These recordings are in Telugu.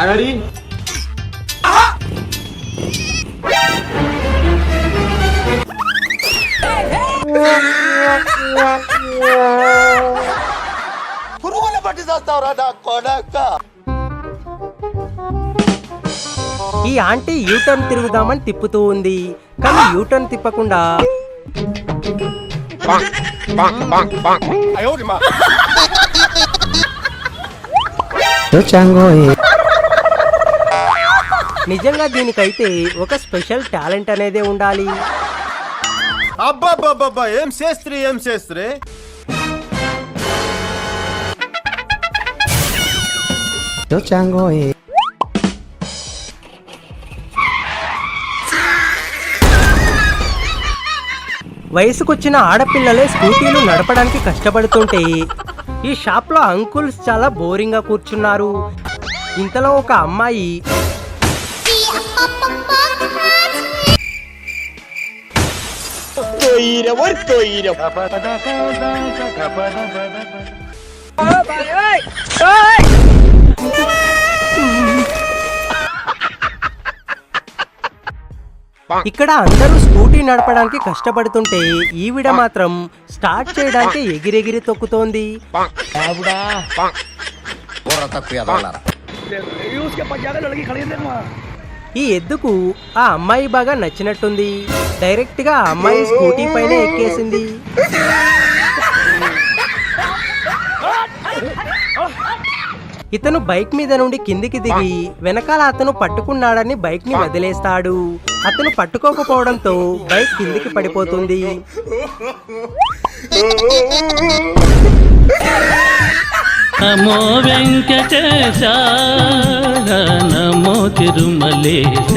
రెడీ పురుగులు పట్టి చేస్తావురా నా కొడక. ఈ ఆంటీ యూటర్న్ తిరుగుదామని తిప్పుతూ ఉంది, కానీ యూటర్న్ తిప్పకుండా నిజంగా దీనికైతే ఒక స్పెషల్ టాలెంట్ అనేదే ఉండాలి. అబ్బా ఏం చేస్త్రీ వయసుకొచ్చిన ఆడపిల్లలే స్కూటీలు నడపడానికి కష్టపడుతుంటే ఈ షాప్ లో అంకుల్స్ చాలా బోరింగ్ గా కూర్చున్నారు. ఇంతలో ఒక అమ్మాయి ఇక్కడ అందరూ స్కూటీ నడపడానికి కష్టపడుతుంటే ఈవిడ మాత్రం స్టార్ట్ చేయడానికి ఎగిరెగిరి తొక్కుతోంది. ఈ ఎద్దుకు ఆ అమ్మాయి బాగా నచ్చినట్టుంది. డైరెక్ట్ గా ఆ అమ్మాయి స్కూటీ పైన ఎక్కేసింది. ఇతను బైక్ మీద నుండి కిందికి దిగి వెనకాల అతను పట్టుకున్నాడని బైక్ ని వదిలేస్తాడు. అతను పట్టుకోకపోవడంతో బైక్ కిందికి పడిపోతుంది. నమో వెంకటేశ నమో తిరుమలేశ.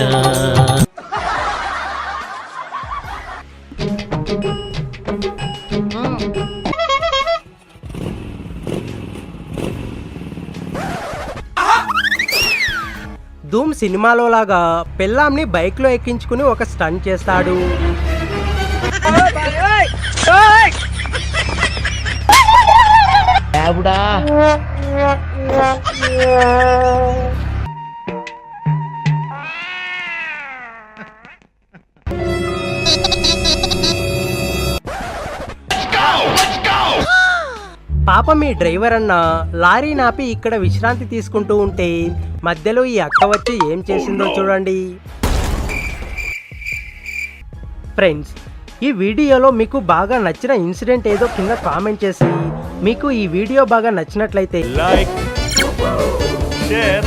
ధూమ్ సినిమాలో లాగా పెళ్ళాంని బైక్ లో ఎక్కించుకుని ఒక స్టంట్ చేస్తాడు. పాపం ఈ డ్రైవర్ అన్న లారీ నాపి ఇక్కడ విశ్రాంతి తీసుకుంటూ ఉంటే మధ్యలో ఈ అక్క వచ్చి ఏం చేసిందో చూడండి. ఫ్రెండ్స్, ఈ వీడియోలో మీకు బాగా నచ్చిన ఇన్సిడెంట్ ఏదో కింద కామెంట్ చేసి, మీకు ఈ వీడియో బాగా నచ్చినట్లయితే లైక్, షేర్